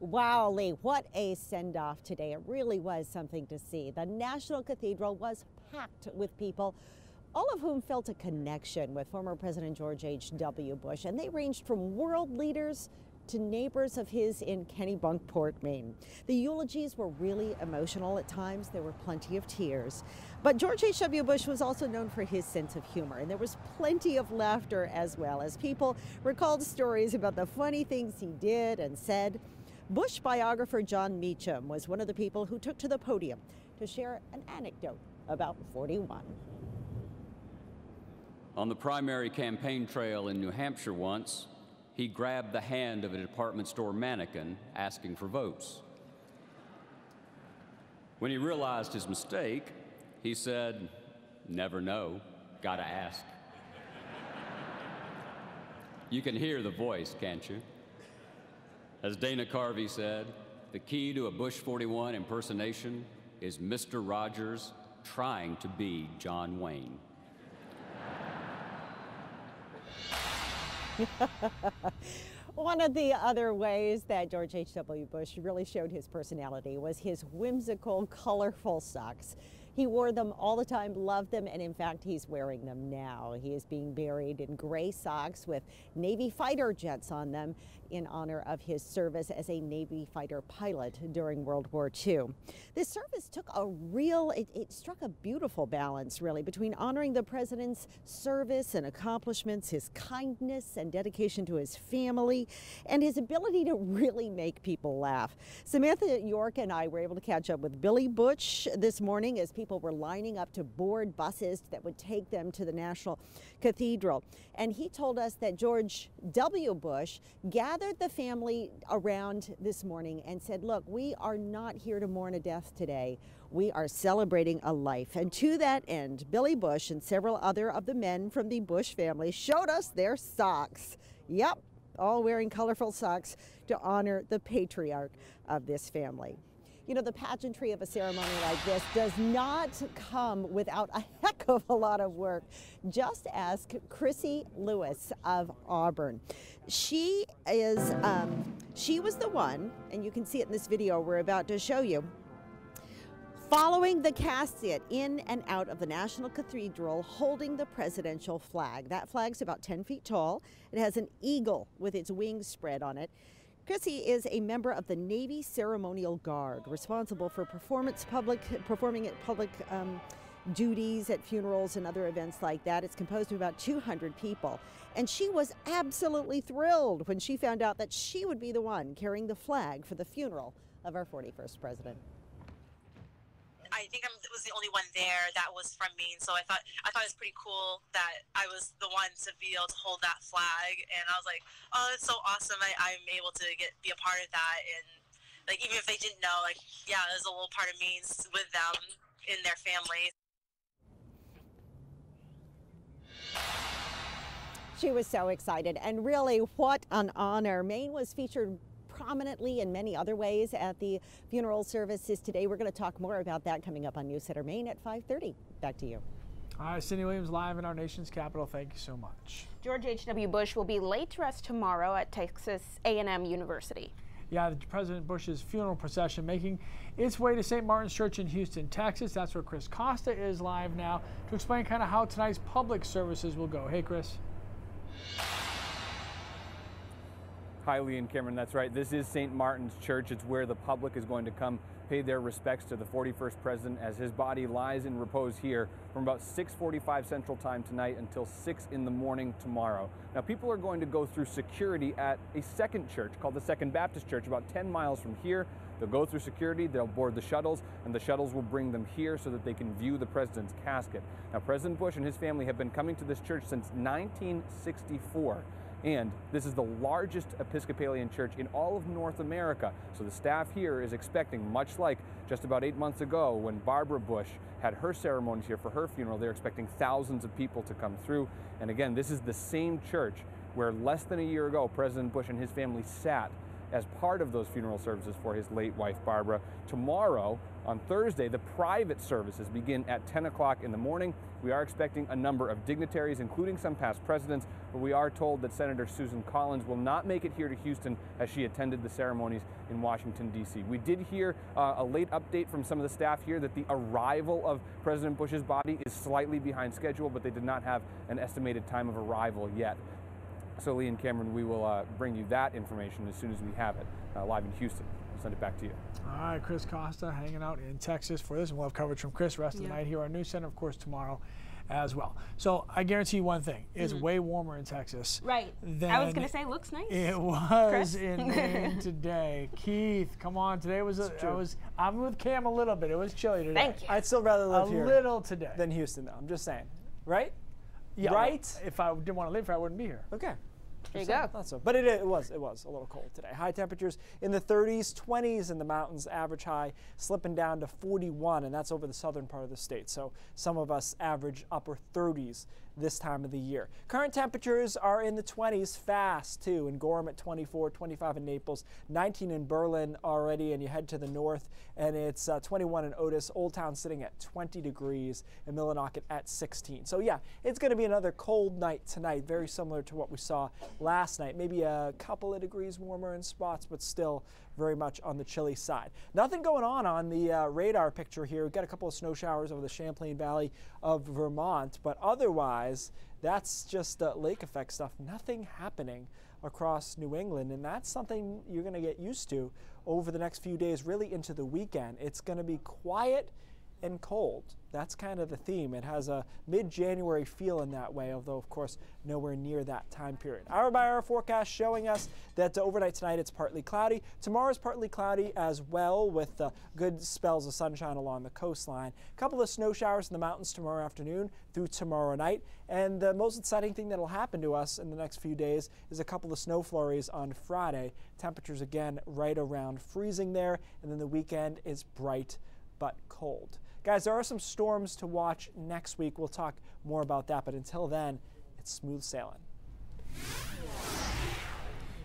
Wow, Lee, what a send-off today. It really was something to see. The National Cathedral was packed with people, all of whom felt a connection with former President George H.W. Bush, and they ranged from world leaders to neighbors of his in Kennebunkport, Maine. The eulogies were really emotional at times. There were plenty of tears. But George H.W. Bush was also known for his sense of humor, and there was plenty of laughter as well, as people recalled stories about the funny things he did and said. Bush biographer John Meacham was one of the people who took to the podium to share an anecdote about 41. On the primary campaign trail in New Hampshire once, he grabbed the hand of a department store mannequin asking for votes. When he realized his mistake, he said, "Never know, gotta ask." You can hear the voice, can't you? As Dana Carvey said, the key to a Bush 41 impersonation is Mr. Rogers trying to be John Wayne. One of the other ways that George H.W. Bush really showed his personality was his whimsical, colorful socks. He wore them all the time, loved them, and in fact, he's wearing them now. He is being buried in gray socks with Navy fighter jets on them in honor of his service as a Navy fighter pilot during World War II. This service took it struck a beautiful balance, really, between honoring the president's service and accomplishments, his kindness and dedication to his family, and his ability to really make people laugh. Samantha York and I were able to catch up with Billy Bush this morning as people were lining up to board buses that would take them to the National Cathedral. And he told us that George W. Bush gathered the family around this morning and said, "Look, we are not here to mourn a death today. We are celebrating a life." And to that end, Billy Bush and several other of the men from the Bush family showed us their socks. Yep, all wearing colorful socks to honor the patriarch of this family. You know, the pageantry of a ceremony like this does not come without a heck of a lot of work. Just ask Chrissy Lewis of Auburn. She was the one, and you can see it in this video we're about to show you, following the casket in and out of the National Cathedral, holding the presidential flag. That flag's about 10 feet tall. It has an eagle with its wings spread on it. Chrissy is a member of the Navy Ceremonial Guard, responsible for performing at public duties at funerals and other events like that. It's composed of about 200 people. And she was absolutely thrilled when she found out that she would be the one carrying the flag for the funeral of our 41st president. I think I was the only one there that was from Maine, so I thought it was pretty cool that I was the one to be able to hold that flag, and I was like, oh, it's so awesome. I'm able to be a part of that, and like even if they didn't know, like yeah, there's a little part of me with them in their family. She was so excited, and really what an honor. Maine was featured prominently in many other ways at the funeral services today. We're going to talk more about that coming up on News Center Maine at 5:30. Back to you. All right, Cindy Williams live in our nation's capital. Thank you so much. George H.W. Bush will be laid to rest tomorrow at Texas A&M University. Yeah, President Bush's funeral procession making its way to St. Martin's Church in Houston, Texas. That's where Chris Costa is live now to explain kind of how tonight's public services will go. Hey, Chris. Hi, Lee and Cameron, that's right. This is St. Martin's Church. It's where the public is going to come pay their respects to the 41st president as his body lies in repose here from about 6:45 Central Time tonight until 6 in the morning tomorrow. Now, people are going to go through security at a second church called the Second Baptist Church about 10 miles from here. They'll go through security, they'll board the shuttles, and the shuttles will bring them here so that they can view the president's casket. Now, President Bush and his family have been coming to this church since 1964. And this is the largest Episcopalian church in all of North America. So the staff here is expecting, much like just about 8 months ago when Barbara Bush had her ceremonies here for her funeral, they're expecting thousands of people to come through. And again, this is the same church where less than a year ago, President Bush and his family sat as part of those funeral services for his late wife, Barbara. Tomorrow, on Thursday, the private services begin at 10 o'clock in the morning. We are expecting a number of dignitaries, including some past presidents, but we are told that Senator Susan Collins will not make it here to Houston as she attended the ceremonies in Washington, D.C. We did hear a late update from some of the staff here that the arrival of President Bush's body is slightly behind schedule, but they did not have an estimated time of arrival yet. So Lee and Cameron, we will bring you that information as soon as we have it live in Houston. I'll send it back to you. All right, Chris Costa hanging out in Texas for this, and we'll have coverage from Chris rest of the night here on News Center, of course, tomorrow as well. So I guarantee you one thing, it's way warmer in Texas. Right. I was going to say, looks nice. It was in Maine today. Keith, come on, today I'm with Cam a little bit. It was chilly today. Thank you. I'd still rather live here a little today than Houston, though. I'm just saying, right? Yeah, right? Well, if I didn't want to live here, I wouldn't be here. Okay. There you go. Not so. But it was a little cold today. High temperatures in the 30s, 20s in the mountains, average high slipping down to 41, and that's over the southern part of the state. So some of us average upper 30s this time of the year. Current temperatures are in the 20s fast, too. In Gorham at 24, 25 in Naples, 19 in Berlin already, and you head to the north, and it's 21 in Otis. Old Town sitting at 20 degrees, and Millinocket at 16. So, yeah, it's going to be another cold night tonight, very similar to what we saw last night. Maybe a couple of degrees warmer in spots, but still very much on the chilly side. Nothing going on the radar picture here. We've got a couple of snow showers over the Champlain Valley of Vermont, but otherwise, that's just lake effect stuff. Nothing happening across New England, and that's something you're going to get used to over the next few days, really into the weekend. It's going to be quiet and cold. That's kind of the theme. It has a mid-January feel in that way, although of course nowhere near that time period. Hour by hour forecast showing us that overnight tonight it's partly cloudy. Tomorrow's partly cloudy as well, with good spells of sunshine along the coastline. A couple of snow showers in the mountains tomorrow afternoon through tomorrow night. And the most exciting thing that'll happen to us in the next few days is a couple of snow flurries on Friday. Temperatures again right around freezing there, and then the weekend is bright but cold. Guys, there are some storms to watch next week. We'll talk more about that, but until then, it's smooth sailing.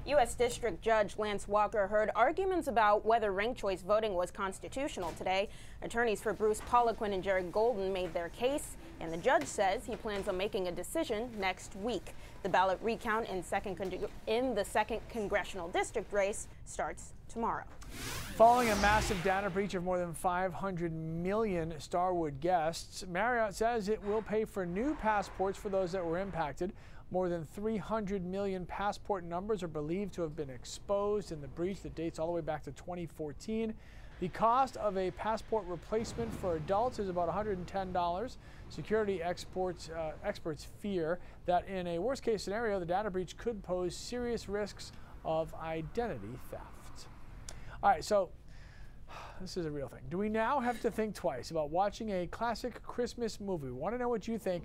U.S. District Judge Lance Walker heard arguments about whether ranked choice voting was constitutional today. Attorneys for Bruce Poliquin and Jared Golden made their case, and the judge says he plans on making a decision next week. The ballot recount in the 2nd Congressional District race starts tomorrow. Following a massive data breach of more than 500 million Starwood guests, Marriott says it will pay for new passports for those that were impacted. More than 300 million passport numbers are believed to have been exposed in the breach that dates all the way back to 2014. The cost of a passport replacement for adults is about $110. Security experts fear that in a worst-case scenario, the data breach could pose serious risks of identity theft. All right, so this is a real thing. Do we now have to think twice about watching a classic Christmas movie? We want to know what you think.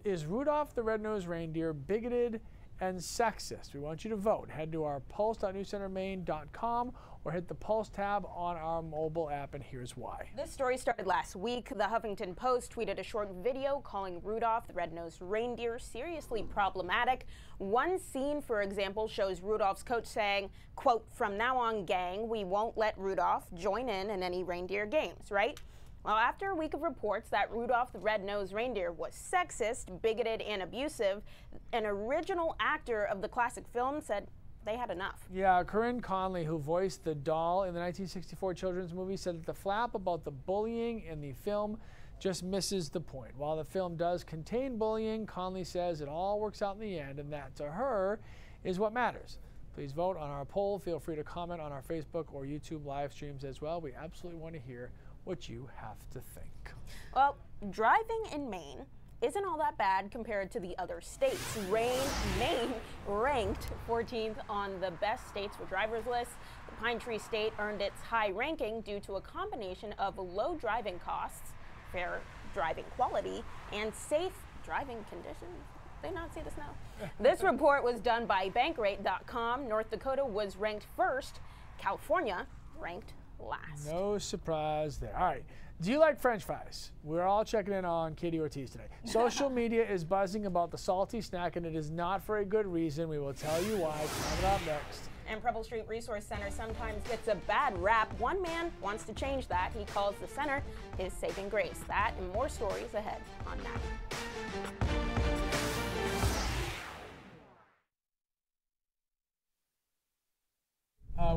Is Rudolph the Red-Nosed Reindeer bigoted and sexist? We want you to vote. Head to our pulse.newscentermaine.com or hit the Pulse tab on our mobile app, and here's why. This story started last week. The Huffington Post tweeted a short video calling Rudolph the Red-Nosed Reindeer seriously problematic. One scene, for example, shows Rudolph's coach saying, quote, "From now on, gang, we won't let Rudolph join in any reindeer games," right? Well, after a week of reports that Rudolph the Red-Nosed Reindeer was sexist, bigoted, and abusive, an original actor of the classic film said they had enough. Yeah, Corinne Conley, who voiced the doll in the 1964 children's movie, said that the flap about the bullying in the film just misses the point. While the film does contain bullying, Conley says it all works out in the end, and that, to her, is what matters. Please vote on our poll. Feel free to comment on our Facebook or YouTube live streams as well. We absolutely want to hear what you have to think. Well, driving in Maine isn't all that bad compared to the other states. Maine ranked 14th on the best states for drivers list. The Pine Tree State earned its high ranking due to a combination of low driving costs, fair driving quality, and safe driving conditions. Did they not see the snow? This report was done by Bankrate.com. North Dakota was ranked first. California ranked last. No surprise there. All right. Do you like French fries? We're all checking in on Katie Ortiz today. Social media is buzzing about the salty snack, and it is not for a good reason. We will tell you why. Coming up next. And Preble Street Resource Center sometimes gets a bad rap. One man wants to change that. He calls the center his saving grace. That and more stories ahead on that.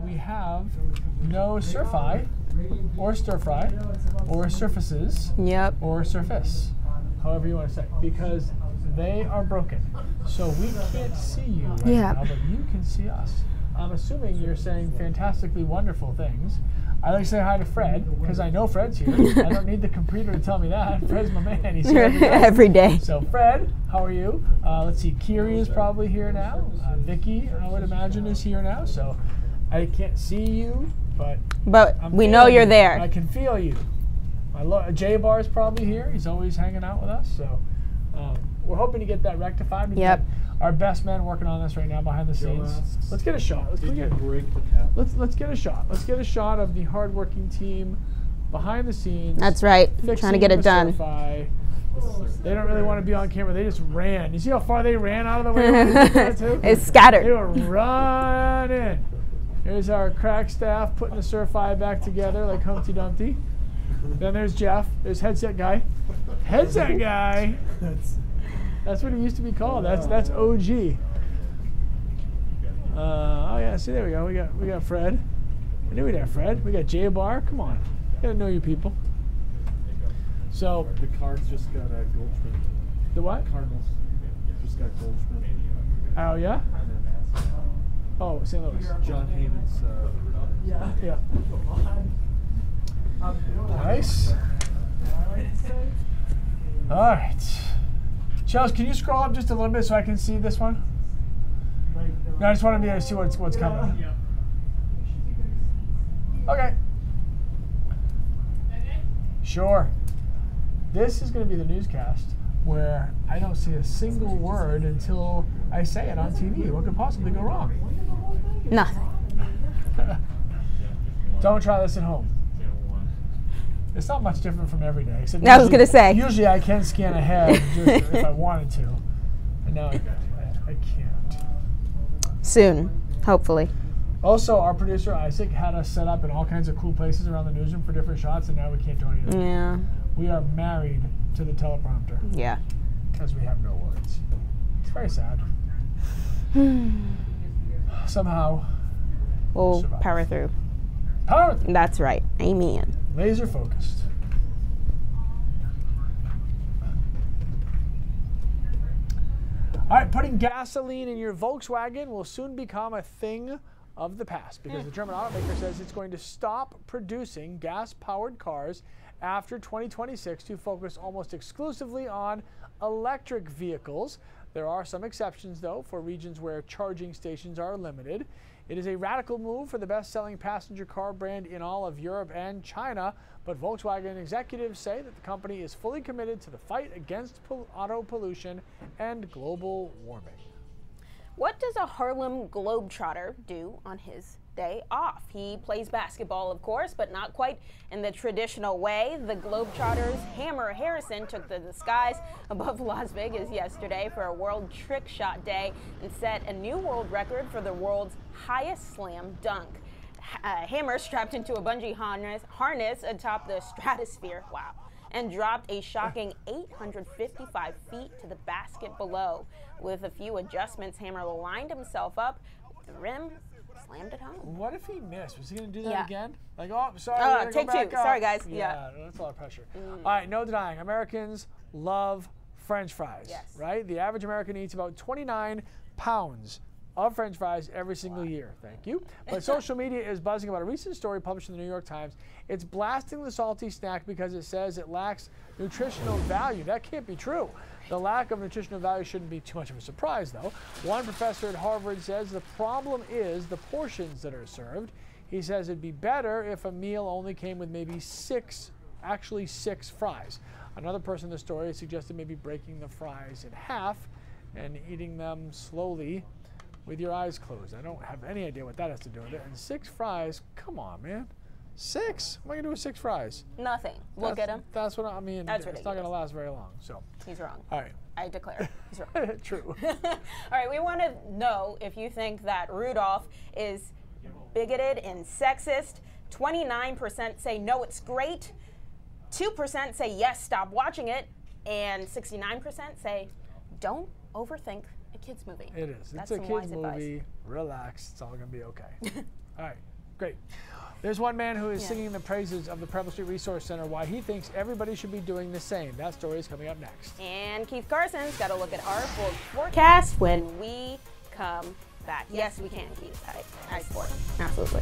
We have no stir-fry, or stir-fry, or surfaces, or surface, however you want to say, because they are broken. So we can't see you right now, but you can see us. I'm assuming you're saying fantastically wonderful things. I like to say hi to Fred, because I know Fred's here. I don't need the computer to tell me that. Fred's my man. He's here every day. So Fred, how are you? Let's see, Kiri is probably here now. Vicky, I would imagine, is here now. So I can't see you, but we know you're there. I can feel you. Jay Bar is probably here. He's always hanging out with us. So we're hoping to get that rectified. We've got our best men working on this right now behind the scenes. Let's get a shot. Let's get a shot. Let's get a shot of the hardworking team behind the scenes. That's right. Trying to get it done. They don't really want to be on camera. They just ran. You see how far they ran out of the way? It's scattered. They were running. Here's our crack staff putting the stir-fry back together like Humpty Dumpty. Then there's Jeff. There's Headset Guy. Headset Guy. That's what he used to be called. That's OG. Oh yeah, see, there we go. We got Fred. I knew we'd have Fred. We got Jay Bar. Come on, you gotta know your people. So the Cards just got Goldschmidt. The what? Cardinals just got Goldschmidt. Oh yeah. Oh, St. Louis. John Heyman's. Yeah. Nice. All right. Chels, can you scroll up just a little bit so I can see this one? No, I just want to be able to see what's coming. Okay. Sure. This is going to be the newscast where I don't see a single word until I say it on TV. What could possibly go wrong? Nothing. Don't try this at home. It's not much different from every day. I was going to say. Usually I can scan ahead just if I wanted to. And now I can't. Soon, hopefully. Also, our producer Isaac had us set up in all kinds of cool places around the newsroom for different shots, and now we can't do anything. Yeah. We are married to the teleprompter. Yeah. Because we have no words. It's very sad. Somehow. We'll power through. Power through. That's right. Amen. Laser focused. All right, putting gasoline in your Volkswagen will soon become a thing of the past because the German automaker says it's going to stop producing gas-powered cars after 2026 to focus almost exclusively on electric vehicles. There are some exceptions, though, for regions where charging stations are limited. It is a radical move for the best-selling passenger car brand in all of Europe and China, but Volkswagen executives say that the company is fully committed to the fight against auto pollution and global warming. What does a Harlem Globetrotter do on his day off? He plays basketball, of course, but not quite in the traditional way. The Globetrotters' Hammer Harrison took to the skies above Las Vegas yesterday for a World Trick Shot Day and set a new world record for the world's highest slam dunk. Hammer strapped into a bungee harness atop the stratosphere, wow, and dropped a shocking 855 feet to the basket below. With a few adjustments, Hammer lined himself up with the rim, slammed it home. What if he missed? Was he going to do that again? Like, oh, sorry. Take two. Sorry, guys. Yeah, that's a lot of pressure. All right, no denying. Americans love French fries, yes. Right? The average American eats about 29 pounds of French fries every single year. Thank you. But social media is buzzing about a recent story published in the New York Times. It's blasting the salty snack because it says it lacks nutritional value. That can't be true. The lack of nutritional value shouldn't be too much of a surprise, though. One professor at Harvard says the problem is the portions that are served. He says it'd be better if a meal only came with maybe six fries. Another person in the story suggested maybe breaking the fries in half and eating them slowly with your eyes closed. I don't have any idea what that has to do with it. And 6 fries, come on, man. 6? What am I gonna do with 6 fries? Nothing. Look at him. That's what I mean. That's it's not gonna last very long. So. He's wrong. All right. I declare. He's wrong. True. All right, we want to know if you think that Rudolph is bigoted and sexist. 29% say no, it's great. 2% say yes, stop watching it. And 69% say don't overthink a kid's movie. It is. That's it's a some kid's wise movie. advice. Relax. It's all gonna be okay. All right. Great. There's one man who is singing the praises of the Preble Street Resource Center, why he thinks everybody should be doing the same. That story is coming up next. And Keith Carson's got to look at our full forecast when we come back. Yes, we can, Keith. I support. Absolutely.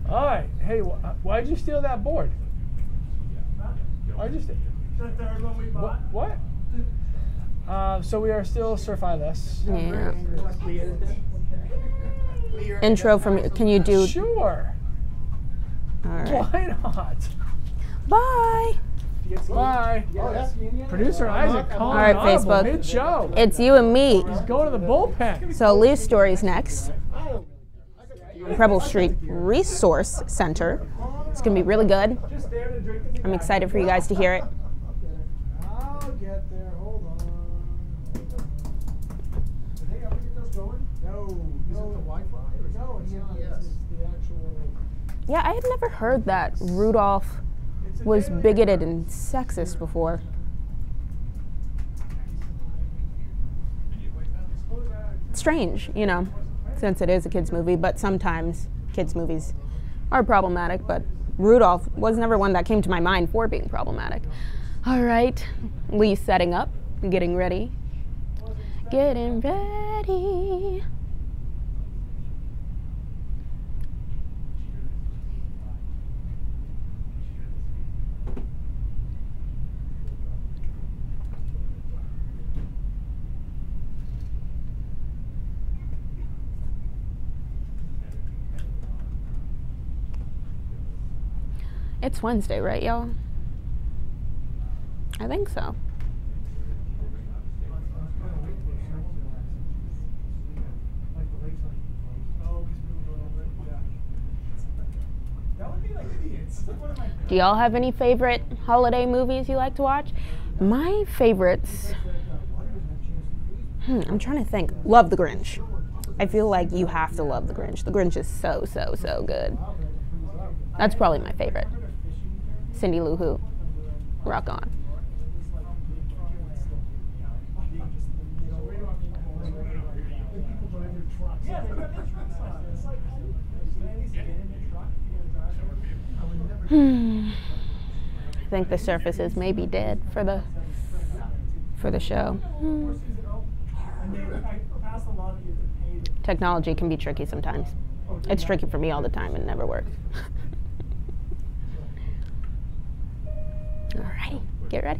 All right. Hey, why'd you steal that board? Why'd you steal? The third one we bought. What? So we are still Sir Phyllis. Yeah. Intro from, can you do? Sure. All right. Why not? Bye. Bye. Producer Isaac calling All right, audible Facebook. mid-show. It's you and me. He's going to the bullpen. So Lee's story's next. Preble Street Resource Center. It's going to be really good. I'm excited for you guys to hear it. I'll get there. Hold on. Hey, are we get those going? No. Is it the Wi-Fi? Or no, it's not. It's the actual. Yeah, I had never heard that Rudolph was bigoted and sexist before. Strange, you know, since it is a kid's movie, but sometimes kids' movies are problematic, but Rudolph was never one that came to my mind for being problematic. All right, Lee's setting up, getting ready. Getting ready. It's Wednesday, right, y'all? I think so. Do y'all have any favorite holiday movies you like to watch? My favorites, I'm trying to think. Love The Grinch. I feel like you have to love The Grinch. The Grinch is so, so, so good. That's probably my favorite. Cindy Lou Who. Rock on. I think the surfaces may be dead for the show. Technology can be tricky sometimes. It's tricky for me all the time and it never works. All right, get ready.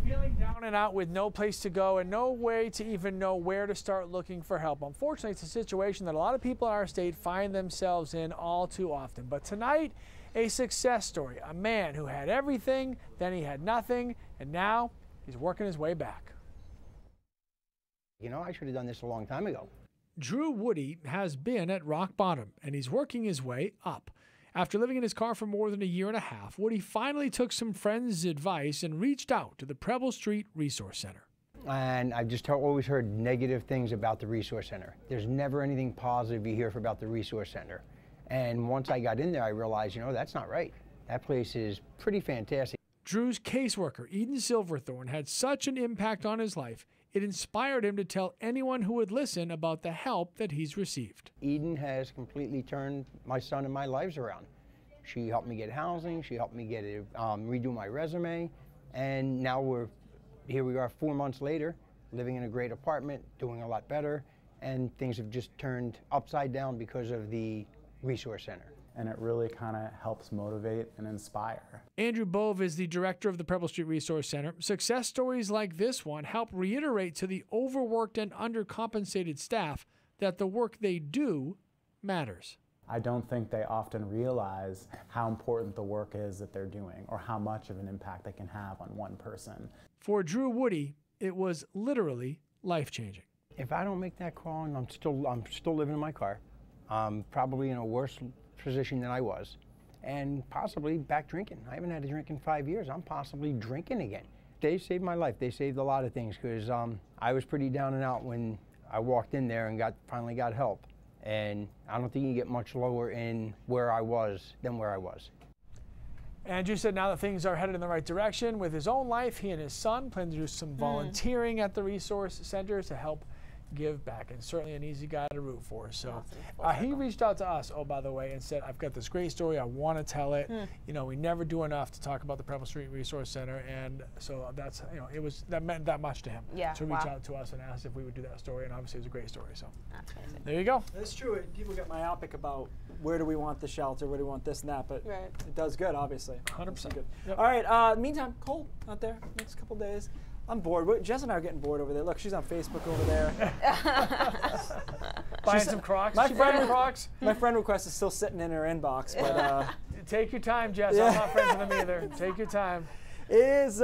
Feeling down and out with no place to go and no way to even know where to start looking for help. Unfortunately, it's a situation that a lot of people in our state find themselves in all too often. But tonight, a success story. A man who had everything, then he had nothing, and now he's working his way back. You know, I should have done this a long time ago. Drew Woody has been at rock bottom, and he's working his way up. After living in his car for more than a year and a half, Woody finally took some friends' advice and reached out to the Preble Street Resource Center. And I've just always heard negative things about the Resource Center. There's never anything positive you hear about the Resource Center. And once I got in there, I realized, you know, that's not right. That place is pretty fantastic. Drew's caseworker, Eden Silverthorne, had such an impact on his life, it inspired him to tell anyone who would listen about the help that he's received. Eden has completely turned my son and my lives around. She helped me get housing, she helped me get redo my resume, and now here we are 4 months later, living in a great apartment, doing a lot better, and things have just turned upside down because of the Resource Center. And it really kind of helps motivate and inspire. Andrew Bove is the director of the Preble Street Resource Center. Success stories like this one help reiterate to the overworked and undercompensated staff that the work they do matters. I don't think they often realize how important the work is that they're doing or how much of an impact they can have on one person. For Drew Woody, it was literally life-changing. If I don't make that call and I'm still living in my car, I'm probably in a worse position than I was, and possibly back drinking. I haven't had a drink in 5 years. I'm possibly drinking again. They saved my life. They saved a lot of things, because I was pretty down and out when I walked in there and finally got help. And I don't think you get much lower in where I was than where I was. Andrew said now that things are headed in the right direction with his own life, he and his son plan to do some volunteering at the resource center to help give back, and certainly an easy guy to root for. So he reached out to us, oh, by the way, and said, I've got this great story, I want to tell it. You know, we never do enough to talk about the Preble Street Resource Center, and so that's, you know, that meant that much to him to reach out to us and ask if we would do that story, and obviously it was a great story. So that's amazing. There you go. It's true. People get myopic about where do we want the shelter, where do we want this and that, but it does good, obviously. 100%. Good. Yep. All right, meantime, cold out there, next couple days. I'm bored. Jess and I are getting bored over there. Look, she's on Facebook over there. Buying some Crocs. My friend request is still sitting in her inbox. But take your time, Jess. I'm not friends with them either. Take your time. It is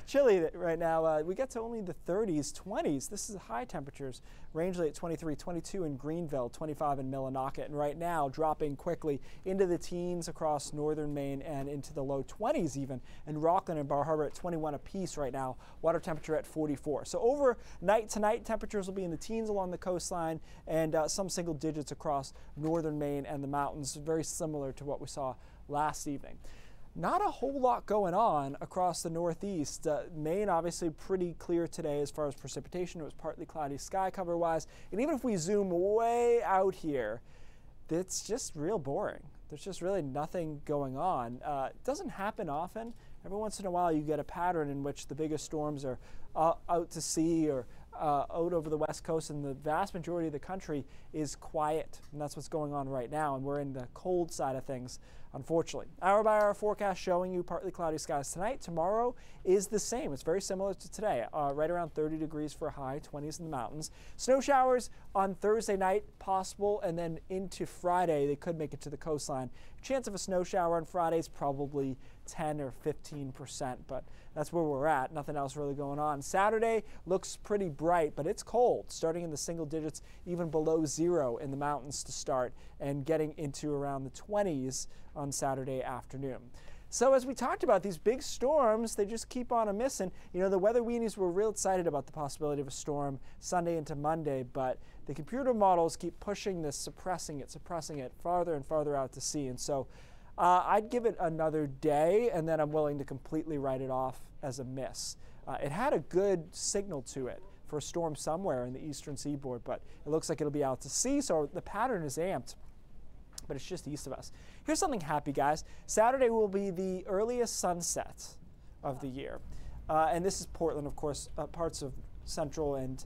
chilly right now. We get to only the 30s, 20s. This is high temperatures. Rangeley at 23, 22 in Greenville, 25 in Millinocket, and right now dropping quickly into the teens across northern Maine and into the low 20s even. And Rockland and Bar Harbor at 21 apiece right now. Water temperature at 44. So overnight tonight, temperatures will be in the teens along the coastline and some single digits across northern Maine and the mountains, very similar to what we saw last evening. Not a whole lot going on across the Northeast. Maine obviously pretty clear today as far as precipitation. It was partly cloudy sky cover wise. And even if we zoom way out here, it's just real boring. There's just really nothing going on. It doesn't happen often. Every once in a while you get a pattern in which the biggest storms are out to sea or out over the west coast, and the vast majority of the country is quiet, and that's what's going on right now, and we're in the cold side of things, unfortunately. Hour by hour forecast showing you partly cloudy skies tonight. Tomorrow is the same. It's very similar to today, right around 30 degrees for a high, 20s in the mountains. Snow showers on Thursday night possible, and then into Friday they could make it to the coastline. Chance of a snow shower on Friday is probably 10 or 15%, but that's where we're at. Nothing else really going on. Saturday looks pretty bright, but it's cold, starting in the single digits, even below 0 in the mountains to start, and getting into around the 20s on Saturday afternoon. So as we talked about, these big storms, they just keep on missing. You know, the weather weenies were real excited about the possibility of a storm Sunday into Monday, but the computer models keep pushing this, suppressing it farther and farther out to sea. And so I'd give it another day, and then I'm willing to completely write it off as a miss. It had a good signal to it for a storm somewhere in the eastern seaboard, but it looks like it'll be out to sea, so the pattern is amped, but it's just east of us. Here's something happy, guys. Saturday will be the earliest sunset of the year. And this is Portland, of course. Parts of central and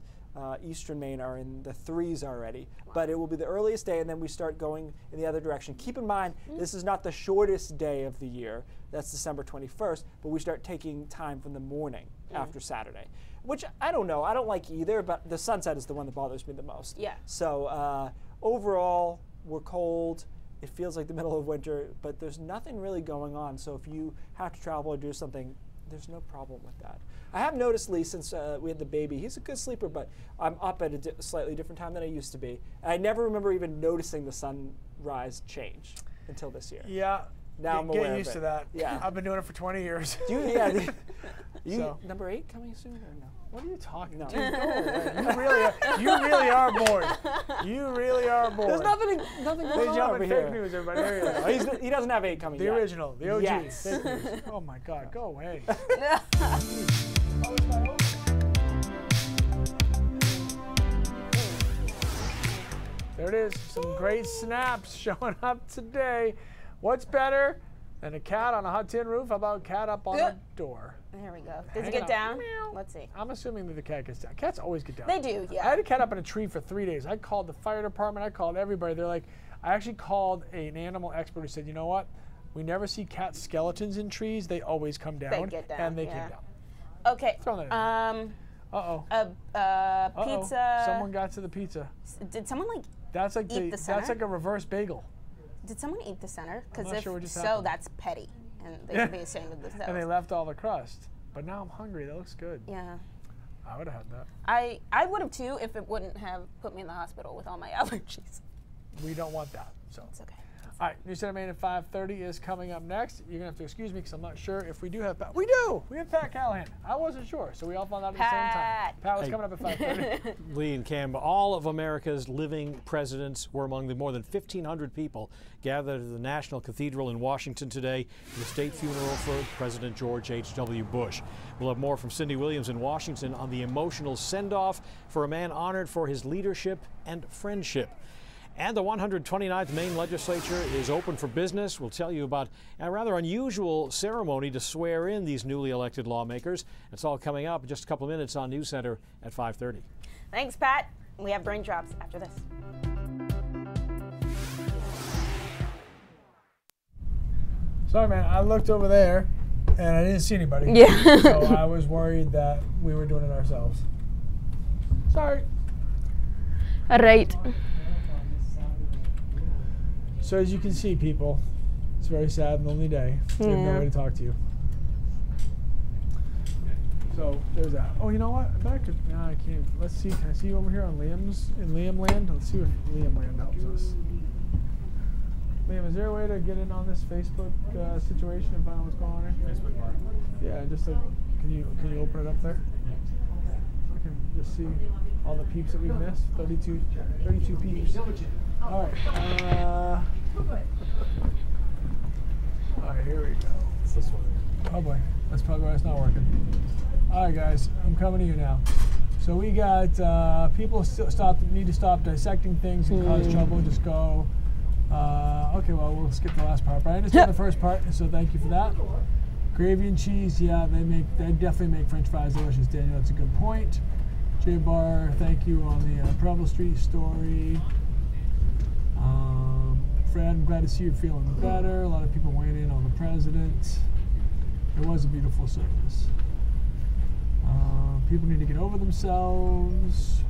eastern Maine are in the 3s already. But it will be the earliest day, and then we start going in the other direction. Keep in mind, this is not the shortest day of the year. That's December 21st, but we start taking time from the morning after Saturday, which I don't know. I don't like either, but the sunset is the one that bothers me the most. Yeah. So overall, we're cold. It feels like the middle of winter, but there's nothing really going on. So if you have to travel or do something, there's no problem with that. I have noticed, Lee, since we had the baby, he's a good sleeper, but I'm up at a slightly different time than I used to be. And I never remember even noticing the sunrise change until this year. Yeah. Now I'm aware of it. Get used to that. Yeah. I've been doing it for 20 years. Number 8 coming soon or no? What are you talking about? No. You really are bored. You really are bored. There's nothing going on over here. Fake news, everybody. There he is. He doesn't have 8 coming the yet. The original, the OG. Yes. Fake news. Oh my God, go away. There it is. Some great snaps showing up today. What's better than a cat on a hot tin roof? How about cat up on a door? There we go. Does it get down? Let's see. I'm assuming that the cat gets down. Cats always get down. They do, yeah. I had a cat up in a tree for 3 days. I called the fire department. I called everybody. They're like, I actually called an animal expert who said, you know what? We never see cat skeletons in trees. They always come down. They get down. And they came down. Okay. Uh-oh. Pizza. Someone got to the pizza. Did someone like that's like eat the center? That's like a reverse bagel. Did someone eat the center? Because not if sure what just so, happened. that's petty, and they should be ashamed of themselves. And they left all the crust. But now I'm hungry. That looks good. Yeah. I would have had that. I would have too if it wouldn't have put me in the hospital with all my allergies. We don't want that. So It's okay. All right, News Center Maine at 5:30 is coming up next. You're gonna have to excuse me because I'm not sure if we do have Pat. We do. We have Pat Callahan. I wasn't sure, so we all found out at the same time. Pat was coming up at 5:30. Lee and Cam, all of America's living presidents were among the more than 1,500 people gathered at the National Cathedral in Washington today for the state funeral for President George H.W. Bush. We'll have more from Cindy Williams in Washington on the emotional send-off for a man honored for his leadership and friendship. And the 129th Maine legislature is open for business. We'll tell you about a rather unusual ceremony to swear in these newly elected lawmakers. It's all coming up in just a couple of minutes on News Center at 5:30. Thanks, Pat. We have brain drops after this. Sorry, man. I looked over there, and I didn't see anybody. Yeah. So I was worried that we were doing it ourselves. Sorry. All right. So as you can see, people, it's a very sad and lonely day. We have nobody to talk to you. So there's that. Oh, you know what? Back to no, I can't. Let's see. Can I see you over here on Liam's in Liam Land? Let's see if Liam Land helps us. Liam, is there a way to get in on this Facebook situation and find out what's going on here? Facebook Mark. Yeah, just like, can you open it up there? I can just see all the peeps that we've missed. 32 peeps. All right. All right, here we go. It's this one. Oh boy, that's probably why it's not working. All right, guys, I'm coming to you now. So we got people need to stop dissecting things and cause trouble. Just go. Okay, well, we'll skip the last part, but I understand the first part, so thank you for that. Gravy and cheese, yeah, they definitely make French fries delicious, Daniel. That's a good point. J Bar, thank you on the Preble Street story. Fred, I'm glad to see you feeling better. A lot of people weighing in on the president. It was a beautiful service. People need to get over themselves.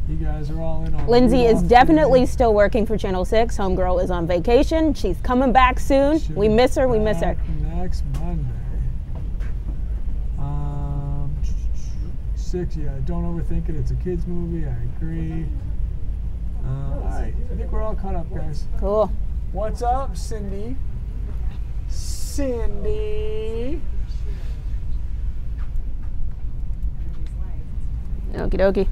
You guys are all in on Lindsay is Rudolph definitely today. still working for Channel 6. Homegirl is on vacation. She's coming back soon. She'll We miss her. We miss her. back Next Monday. 6, yeah, don't overthink it. It's a kid's movie. I agree. All right, I think we're all caught up, guys. Cool. What's up, Cindy? Cindy. Okie dokie.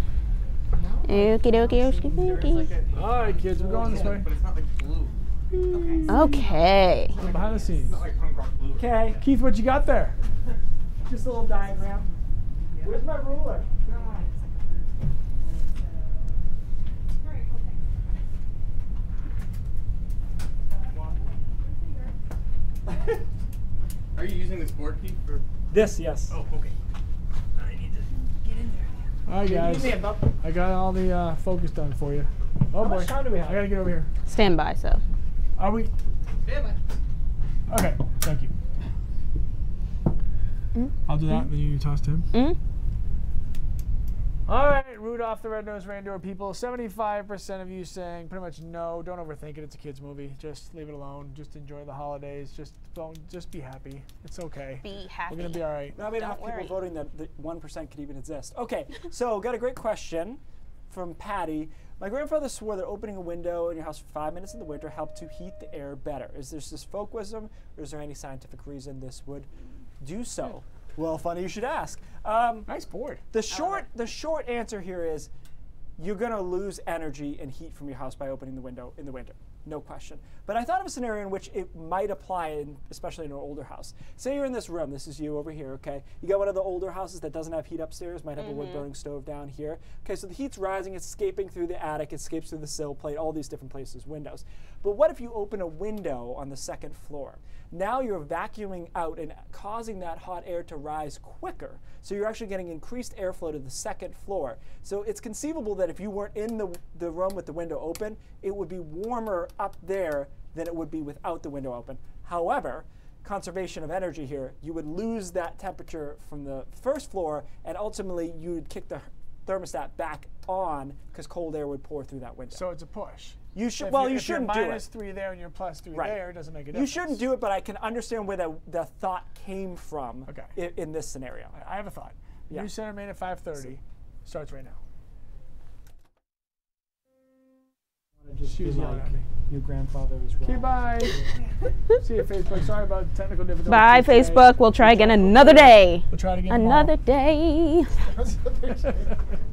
Okie dokie, okie dokie. All right, kids, we're going this way. But it's not like blue. Okay. We're behind the scenes. It's not like punk rock blue. Okay, Keith, what you got there? just a little diagram. Where's my ruler? Are you using this board key for? This, yes. Oh, okay. I need to get in there. All right, guys. I got all the focus done for you. Oh How boy, much time do we have? I gotta get over here. Stand by, so. Are we? Stand by. Okay, thank you. I'll do that, and then you toss to him. All right, Rudolph the Red-Nosed Reindeer people. 75% of you saying pretty much no. Don't overthink it. It's a kids' movie. Just leave it alone. Just enjoy the holidays. Just be happy. It's okay. Be happy. We're gonna be all right. Now we don't have Don't people worry. voting that the 1% could even exist. Okay, so got a great question from Patty. My grandfather swore that opening a window in your house for 5 minutes in the winter helped to heat the air better. Is this just folk wisdom, or is there any scientific reason this would do so? Well, funny you should ask. Nice board. The short answer here is you're going to lose energy and heat from your house by opening the window in the winter. No question. But I thought of a scenario in which it might apply, especially in an older house. Say you're in this room. This is you over here, okay? You got one of the older houses that doesn't have heat upstairs, might have a wood-burning stove down here. Okay, so the heat's rising, it's escaping through the attic, it escapes through the sill plate, all these different places, windows. But what if you open a window on the second floor? Now you're vacuuming out and causing that hot air to rise quicker. So you're actually getting increased airflow to the second floor. So it's conceivable that if you weren't in the room with the window open, it would be warmer up there than it would be without the window open. However, conservation of energy here, you would lose that temperature from the first floor, and ultimately you would kick the thermostat back on because cold air would pour through that window. So it's a push. You should. If Well, you're, you if you're shouldn't do it. -3 there and you're +3 Right. there, it doesn't make a You difference. shouldn't do it, but I can understand where the thought came from. Okay. In this scenario. I have a thought. Yeah. New center main at 5:30 starts right now. Just She's be yelling like, at me. your grandfather is wrong. Okay, bye. See you, Facebook. Sorry about technical difficulties. Bye, today. Facebook. We'll try again another day. We'll try it again Another tomorrow. day.